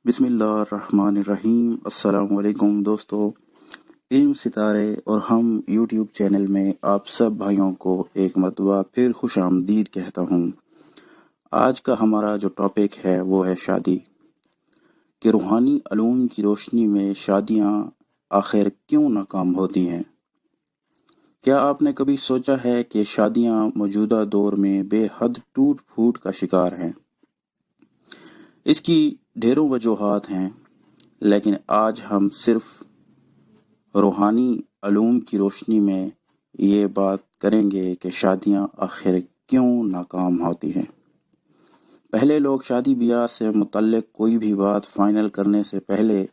بسم اللہ الرحمن الرحیم۔ السلام علیکم دوستو، علم ستارے اور ہم یوٹیوب چینل میں آپ سب بھائیوں کو ایک مرتبہ پھر خوش آمدید کہتا ہوں۔ آج کا ہمارا جو ٹاپک ہے وہ ہے شادی، کہ روحانی علوم کی روشنی میں شادیاں آخر کیوں ناکام ہوتی ہیں۔ کیا آپ نے کبھی سوچا ہے کہ شادیاں موجودہ دور میں بے حد ٹوٹ پھوٹ کا شکار ہیں؟ اس کی ڈھیروں وجوہات ہیں، لیکن آج ہم صرف روحانی علوم کی روشنی میں یہ بات کریں گے کہ شادیاں آخر کیوں ناکام ہوتی ہیں۔ پہلے لوگ شادی بیاہ سے متعلق کوئی بھی بات فائنل کرنے سے پہلے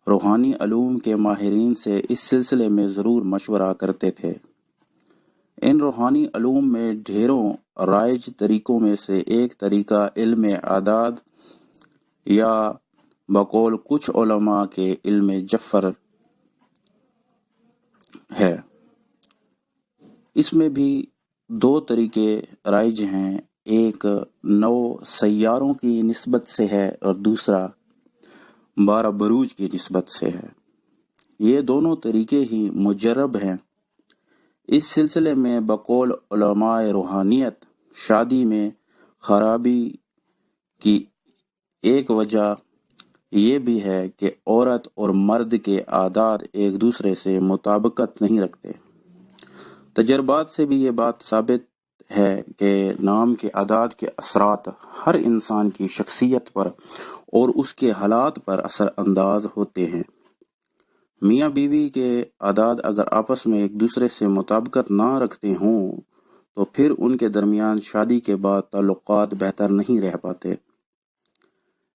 روحانی علوم کے ماہرین سے اس سلسلے میں ضرور مشورہ کرتے تھے۔ ان روحانی علوم میں ڈھیروں رائج طریقوں میں سے ایک طریقہ علم اعداد یا بقول کچھ علماء کے علم جفر ہے۔ اس میں بھی دو طریقے رائج ہیں، ایک 9 سیاروں کی نسبت سے ہے اور دوسرا 12 بروج کی نسبت سے ہے۔ یہ دونوں طریقے ہی مجرب ہیں۔ اس سلسلے میں بقول علماء روحانیت شادی میں خرابی کی ایک وجہ یہ بھی ہے کہ عورت اور مرد کے عادات ایک دوسرے سے مطابقت نہیں رکھتے۔ تجربات سے بھی یہ بات ثابت ہے کہ نام کے عادات کے اثرات ہر انسان کی شخصیت پر اور اس کے حالات پر اثر انداز ہوتے ہیں۔ میاں بیوی کے عادات اگر آپس میں ایک دوسرے سے مطابقت نہ رکھتے ہوں تو پھر ان کے درمیان شادی کے بعد تعلقات بہتر نہیں رہ پاتے۔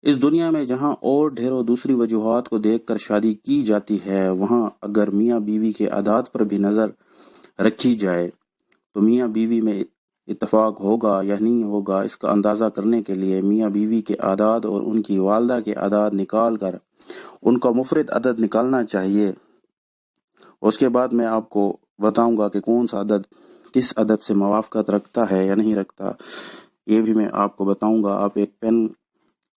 اس دنیا میں جہاں اور ڈھیروں دوسری وجوہات کو دیکھ کر شادی کی جاتی ہے، وہاں اگر میاں بیوی کے عادات پر بھی نظر رکھی جائے تو میاں بیوی میں اتفاق ہوگا یا نہیں ہوگا، اس کا اندازہ کرنے کے لیے میاں بیوی کے عادات اور ان کی والدہ کے عادات نکال کر ان کا مفرد عدد نکالنا چاہیے۔ اس کے بعد میں آپ کو بتاؤں گا کہ کون سا عدد کس عدد سے موافقت رکھتا ہے یا نہیں رکھتا، یہ بھی میں آپ کو بتاؤں گا۔ آپ ایک پین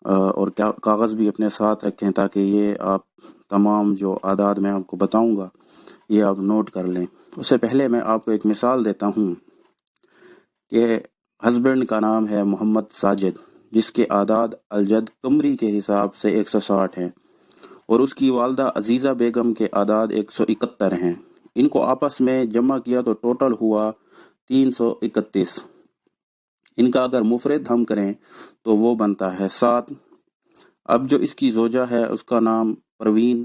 اور کاغذ بھی اپنے ساتھ رکھیں تاکہ یہ آپ تمام جو عادات میں آپ کو بتاؤں گا یہ آپ نوٹ کر لیں۔ اس سے پہلے میں آپ کو ایک مثال دیتا ہوں کہ ہسبینڈ کا نام ہے محمد ساجد، جس کے عادات الجد قمری کے حساب سے 160 ہیں، اور اس کی والدہ عزیزہ بیگم کے عادات 171 ہیں۔ ان کو آپس میں جمع کیا تو ٹوٹل ہوا 331۔ ان کا اگر مفرد ہم کریں تو وہ بنتا ہے 7۔ اب جو اس کی زوجہ ہے اس کا نام پروین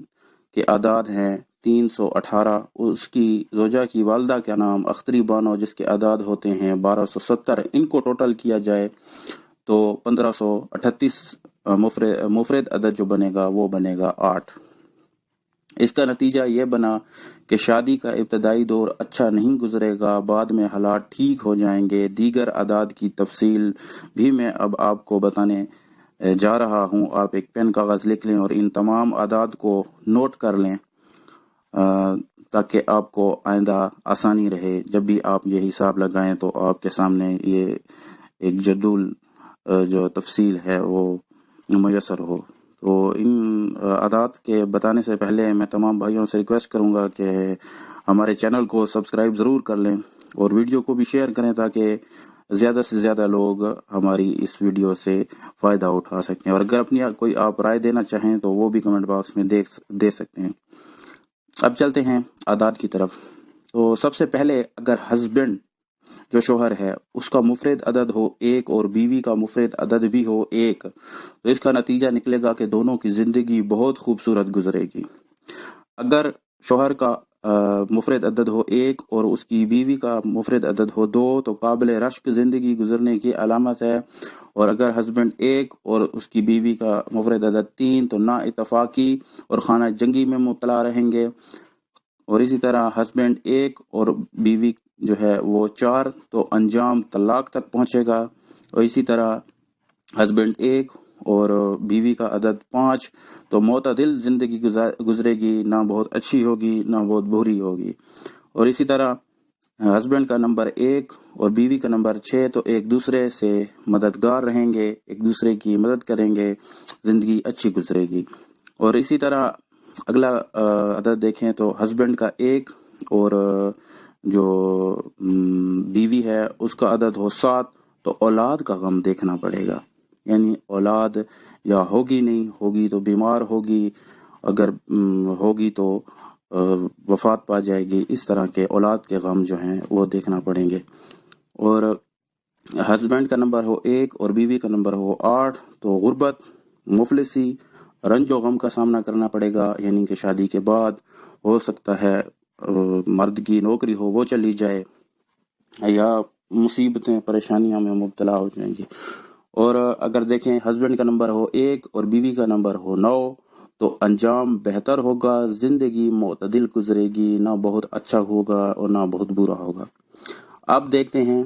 کے عادات ہیں 318۔ اس کی زوجہ کی والدہ کا نام اختری بانو، جس کے عادات ہوتے ہیں 1270۔ ان کو ٹوٹل کیا جائے تو 1538 مفرد عدد جو بنے گا وہ بنے گا 8۔ اس کا نتیجہ یہ بنا کہ شادی کا ابتدائی دور اچھا نہیں گزرے گا، بعد میں حالات ٹھیک ہو جائیں گے۔ دیگر اعداد کی تفصیل بھی میں اب آپ کو بتانے جا رہا ہوں۔ آپ ایک پین کاغذ لکھ لیں اور ان تمام اعداد کو نوٹ کر لیں تاکہ آپ کو آئندہ آسانی رہے۔ جب بھی آپ یہ حساب لگائیں تو آپ کے سامنے یہ ایک جدول جو تفصیل ہے وہ میسر ہو۔ تو ان عادات کے بتانے سے پہلے میں تمام بھائیوں سے ریکویسٹ کروں گا کہ ہمارے چینل کو سبسکرائب ضرور کر لیں اور ویڈیو کو بھی شیئر کریں تاکہ زیادہ سے زیادہ لوگ ہماری اس ویڈیو سے فائدہ اٹھا سکیں، اور اگر اپنی کوئی آپ رائے دینا چاہیں تو وہ بھی کمنٹ باکس میں دے سکتے ہیں۔ اب چلتے ہیں عادات کی طرف۔ تو سب سے پہلے اگر ہسبینڈ جو شوہر ہے اس کا مفرد عدد ہو 1 اور بیوی کا مفرد عدد بھی ہو 1 تو اس کا نتیجہ نکلے گا کہ دونوں کی زندگی بہت خوبصورت گزرے گی۔ اگر شوہر کا مفرد عدد ہو 1 اور اس کی بیوی کا مفرد عدد ہو 2 تو قابل رشک زندگی گزرنے کی علامت ہے، اور اگر ہسبینڈ 1 اور اس کی بیوی کا مفرد عدد 3 تو نا اتفاقی اور خانہ جنگی میں مبتلا رہیں گے، اور اسی طرح ہسبینڈ 1 اور بیوی جو ہے وہ 4 تو انجام طلاق تک پہنچے گا، اور اسی طرح ہسبینڈ 1 اور بیوی کا عدد 5 تو معتدل زندگی گزرے گی، نہ بہت اچھی ہوگی نہ بہت بری ہوگی۔ اور اسی طرح ہسبینڈ کا نمبر 1 اور بیوی کا نمبر 6 تو ایک دوسرے سے مددگار رہیں گے، ایک دوسرے کی مدد کریں گے، زندگی اچھی گزرے گی۔ اور اسی طرح اگلا عدد دیکھیں تو ہسبینڈ کا 1 اور جو بیوی ہے اس کا عدد ہو 7 تو اولاد کا غم دیکھنا پڑے گا، یعنی اولاد یا ہوگی نہیں، ہوگی تو بیمار ہوگی، اگر ہوگی تو وفات پا جائے گی، اس طرح کے اولاد کے غم جو ہیں وہ دیکھنا پڑیں گے۔ اور ہسبینڈ کا نمبر ہو 1 اور بیوی کا نمبر ہو 8 تو غربت، مفلسی، رنج و غم کا سامنا کرنا پڑے گا، یعنی کہ شادی کے بعد ہو سکتا ہے مرد کی نوکری ہو وہ چلی جائے یا مصیبتیں پریشانیاں میں مبتلا ہو جائیں گی۔ اور اگر دیکھیں ہسبینڈ کا نمبر ہو 1 اور بیوی کا نمبر ہو 9 تو انجام بہتر ہوگا، زندگی معتدل گزرے گی، نہ بہت اچھا ہوگا اور نہ بہت برا ہوگا۔ اب دیکھتے ہیں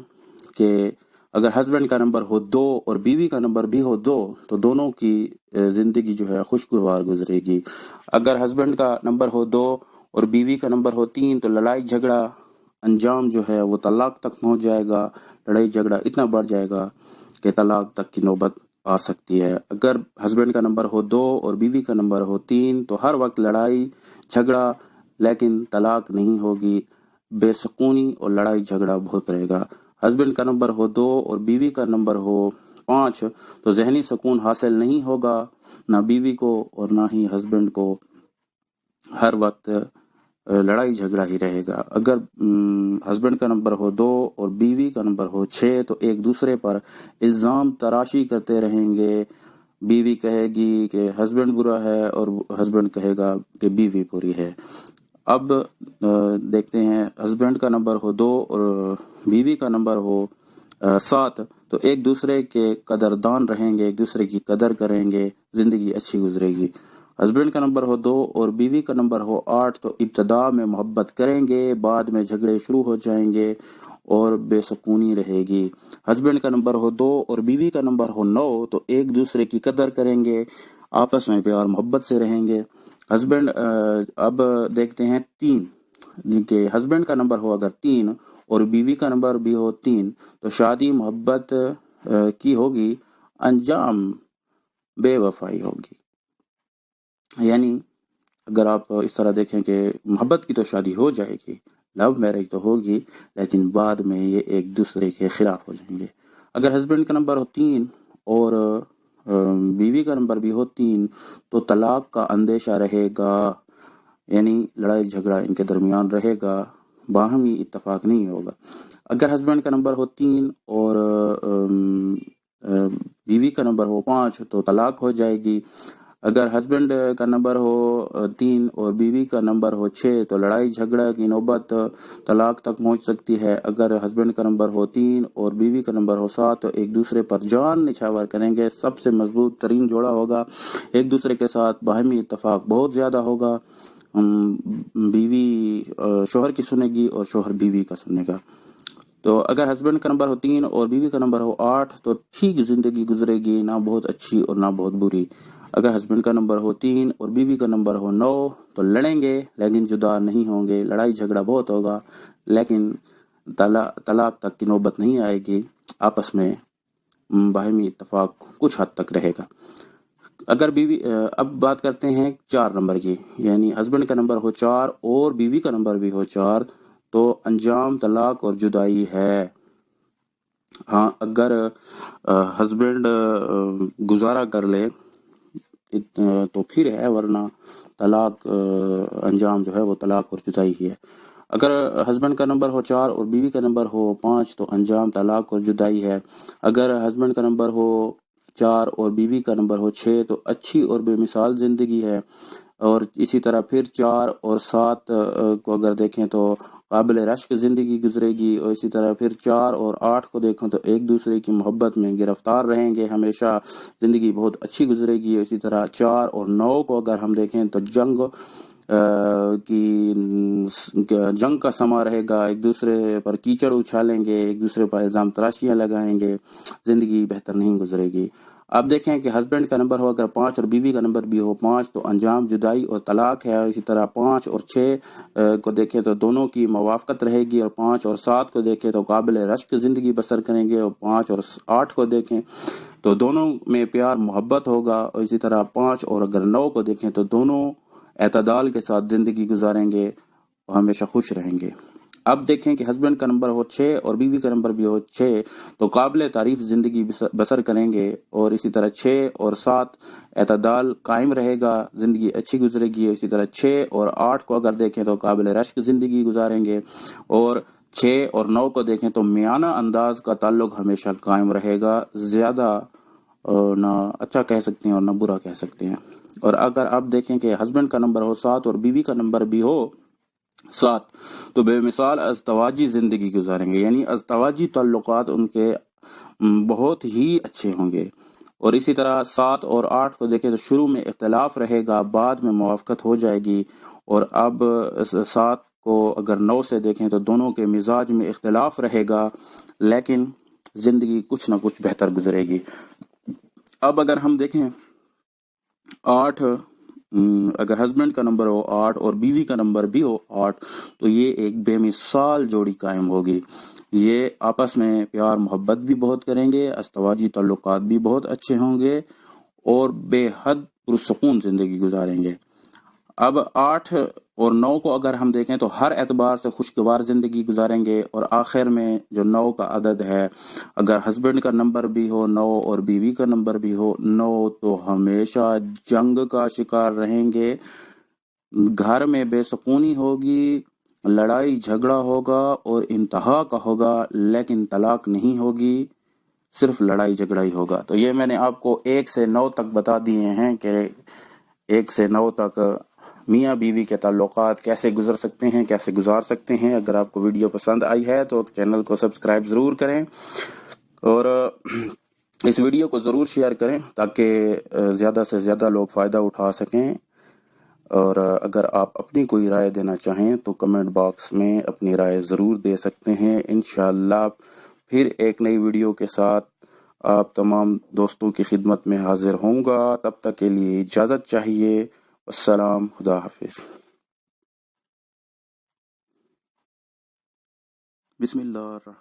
کہ اگر ہسبینڈ کا نمبر ہو 2 اور بیوی کا نمبر بھی ہو 2 تو دونوں کی زندگی جو ہے خوشگوار گزرے گی۔ اگر ہسبینڈ کا نمبر ہو 2 اور بیوی کا نمبر ہو 3 تو لڑائی جھگڑا انجام جو ہے وہ طلاق تک پہنچ جائے گا، لڑائی جھگڑا اتنا بڑھ جائے گا کہ طلاق تک کی نوبت آ سکتی ہے۔ اگر ہسبینڈ کا نمبر ہو 2 اور بیوی کا نمبر ہو 3 تو ہر وقت لڑائی جھگڑا لیکن طلاق نہیں ہوگی، بے سکونی اور لڑائی جھگڑا بہت رہے گا۔ ہسبینڈ کا نمبر ہو 2 اور بیوی کا نمبر ہو 5 تو ذہنی سکون حاصل نہیں ہوگا، نہ بیوی کو اور نہ ہی ہسبینڈ کو، ہر وقت لڑائی جھگڑا ہی رہے گا۔ اگر ہسبینڈ کا نمبر ہو 2 اور بیوی کا نمبر ہو 6 تو ایک دوسرے پر الزام تراشی کرتے رہیں گے، بیوی کہے گی کہ ہسبینڈ برا ہے اور ہسبینڈ کہے گا کہ بیوی بری ہے۔ اب دیکھتے ہیں ہسبینڈ کا نمبر ہو 2 اور بیوی کا نمبر ہو 7 تو ایک دوسرے کے قدردان رہیں گے، ایک دوسرے کی قدر کریں گے، زندگی اچھی گزرے گی۔ ہسبینڈ کا نمبر ہو 2 اور بیوی کا نمبر ہو 8 تو ابتدا میں محبت کریں گے، بعد میں جھگڑے شروع ہو جائیں گے اور بے سکونی رہے گی۔ ہسبینڈ کا نمبر ہو 2 اور بیوی کا نمبر ہو 9 تو ایک دوسرے کی قدر کریں گے، آپس میں پیار محبت سے رہیں گے۔ ہسبینڈ اب دیکھتے ہیں 3 کہ ہسبینڈ کا نمبر ہو اگر 3 اور بیوی کا نمبر بھی ہو 3 تو شادی محبت کی ہوگی، انجام بے وفائی ہوگی۔ یعنی اگر آپ اس طرح دیکھیں کہ محبت کی تو شادی ہو جائے گی، لو میرج تو ہوگی، لیکن بعد میں یہ ایک دوسرے کے خلاف ہو جائیں گے۔ اگر ہسبینڈ کا نمبر ہو 3 اور بیوی کا نمبر بھی ہو 3 تو طلاق کا اندیشہ رہے گا، یعنی لڑائی جھگڑا ان کے درمیان رہے گا، باہمی اتفاق نہیں ہوگا۔ اگر ہسبینڈ کا نمبر ہو 3 اور بیوی کا نمبر ہو 5 تو طلاق ہو جائے گی۔ اگر ہسبینڈ کا نمبر ہو 3 اور بیوی کا نمبر ہو 6 تو لڑائی جھگڑا کی نوبت طلاق تک پہنچ سکتی ہے۔ اگر ہسبینڈ کا نمبر ہو 3 اور بیوی کا نمبر ہو 7 تو ایک دوسرے پر جان نچھاور کریں گے، سب سے مضبوط ترین جوڑا ہوگا، ایک دوسرے کے ساتھ باہمی اتفاق بہت زیادہ ہوگا، بیوی شوہر کی سنے گی اور شوہر بیوی کا سنے گا۔ تو اگر ہسبینڈ کا نمبر ہو 3 اور بیوی کا نمبر ہو 8 تو ٹھیک زندگی گزرے گی، نہ بہت اچھی اور نہ بہت بری۔ اگر ہسبینڈ کا نمبر ہو 3 اور بیوی کا نمبر ہو 9 تو لڑیں گے لیکن جدا نہیں ہوں گے، لڑائی جھگڑا بہت ہوگا لیکن طلاق تک کی نوبت نہیں آئے گی، آپس میں باہمی اتفاق کچھ حد تک رہے گا۔ اگر بیوی اب بات کرتے ہیں 4 نمبر کی، یعنی ہسبینڈ کا نمبر ہو 4 اور بیوی کا نمبر بھی ہو 4 تو انجام طلاق اور جدائی ہے۔ ہاں اگر ہسبینڈ گزارا کر لے تو پھر ہے، ورنہ طلاق انجام جو ہے وہ طلاق اور جدائی ہی ہے۔ اگر ہسبینڈ کا نمبر ہو 4 اور بیوی کا نمبر ہو 5 تو انجام طلاق اور جدائی ہے۔ اگر ہسبینڈ کا نمبر ہو 4 اور بیوی کا نمبر ہو 6 تو اچھی اور بے مثال زندگی ہے۔ اور اسی طرح پھر 4 اور 7 کو اگر دیکھیں تو قابل رشک زندگی گزرے گی، اور اسی طرح پھر 4 اور 8 کو دیکھیں تو ایک دوسرے کی محبت میں گرفتار رہیں گے، ہمیشہ زندگی بہت اچھی گزرے گی۔ اسی طرح 4 اور 9 کو اگر ہم دیکھیں تو جنگ کا سما رہے گا، ایک دوسرے پر کیچڑ اچھالیں گے، ایک دوسرے پر الزام تراشیاں لگائیں گے، زندگی بہتر نہیں گزرے گی۔ اب دیکھیں کہ ہسبینڈ کا نمبر ہو اگر 5 اور بیوی کا نمبر بھی ہو 5 تو انجام جدائی اور طلاق ہے. اسی طرح 5 اور 6 کو دیکھیں تو دونوں کی موافقت رہے گی، اور 5 اور 7 کو دیکھیں تو قابل رشک زندگی بسر کریں گے، اور 5 اور 8 کو دیکھیں تو دونوں میں پیار محبت ہوگا. اور اسی طرح 5 اور اگر 9 کو دیکھیں تو دونوں اعتدال کے ساتھ زندگی گزاریں گے اور ہمیشہ خوش رہیں گے. اب دیکھیں کہ ہسبینڈ کا نمبر ہو 6 اور بیوی کا نمبر بھی ہو 6 تو قابل تعریف زندگی بسر کریں گے، اور اسی طرح 6 اور 7 اعتدال قائم رہے گا، زندگی اچھی گزرے گی. اسی طرح 6 اور 8 کو اگر دیکھیں تو قابل رشک زندگی گزاریں گے، اور 6 اور 9 کو دیکھیں تو میانہ انداز کا تعلق ہمیشہ قائم رہے گا، زیادہ نہ اچھا کہہ سکتے ہیں اور نہ برا کہہ سکتے ہیں. اور اگر آپ دیکھیں کہ ہسبینڈ کا نمبر ہو 7 اور بیوی کا نمبر بھی ہو 7 تو بے مثال ازدواجی زندگی گزاریں گے، یعنی ازدواجی تعلقات ان کے بہت ہی اچھے ہوں گے. اور اسی طرح 7 اور 8 کو دیکھیں تو شروع میں اختلاف رہے گا، بعد میں موافقت ہو جائے گی. اور اب 7 کو اگر 9 سے دیکھیں تو دونوں کے مزاج میں اختلاف رہے گا، لیکن زندگی کچھ نہ کچھ بہتر گزرے گی. اب اگر ہم دیکھیں 8 اگر ہسبینڈ کا نمبر ہو 8 اور بیوی کا نمبر بھی ہو 8 تو یہ ایک بے مثال جوڑی قائم ہوگی. یہ آپس میں پیار محبت بھی بہت کریں گے، ازدواجی تعلقات بھی بہت اچھے ہوں گے، اور بے حد پرسکون زندگی گزاریں گے. اب 8 اور 9 کو اگر ہم دیکھیں تو ہر اعتبار سے خوشگوار زندگی گزاریں گے. اور آخر میں جو 9 کا عدد ہے، اگر ہسبینڈ کا نمبر بھی ہو 9 اور بیوی کا نمبر بھی ہو 9 تو ہمیشہ جنگ کا شکار رہیں گے، گھر میں بے سکونی ہوگی، لڑائی جھگڑا ہوگا اور انتہا کا ہوگا، لیکن طلاق نہیں ہوگی، صرف لڑائی جھگڑا ہی ہوگا. تو یہ میں نے آپ کو 1 سے 9 تک بتا دیے ہیں کہ 1 سے 9 تک میاں بیوی کے تعلقات کیسے گزر سکتے ہیں، کیسے گزار سکتے ہیں. اگر آپ کو ویڈیو پسند آئی ہے تو چینل کو سبسکرائب ضرور کریں، اور اس ویڈیو کو ضرور شیئر کریں تاکہ زیادہ سے زیادہ لوگ فائدہ اٹھا سکیں. اور اگر آپ اپنی کوئی رائے دینا چاہیں تو کمنٹ باکس میں اپنی رائے ضرور دے سکتے ہیں. انشاءاللہ پھر ایک نئی ویڈیو کے ساتھ آپ تمام دوستوں کی خدمت میں حاضر ہوں گا. تب تک کے لیے اجازت چاہیے. السلام، خدا حافظ. بسم اللہ الرحمن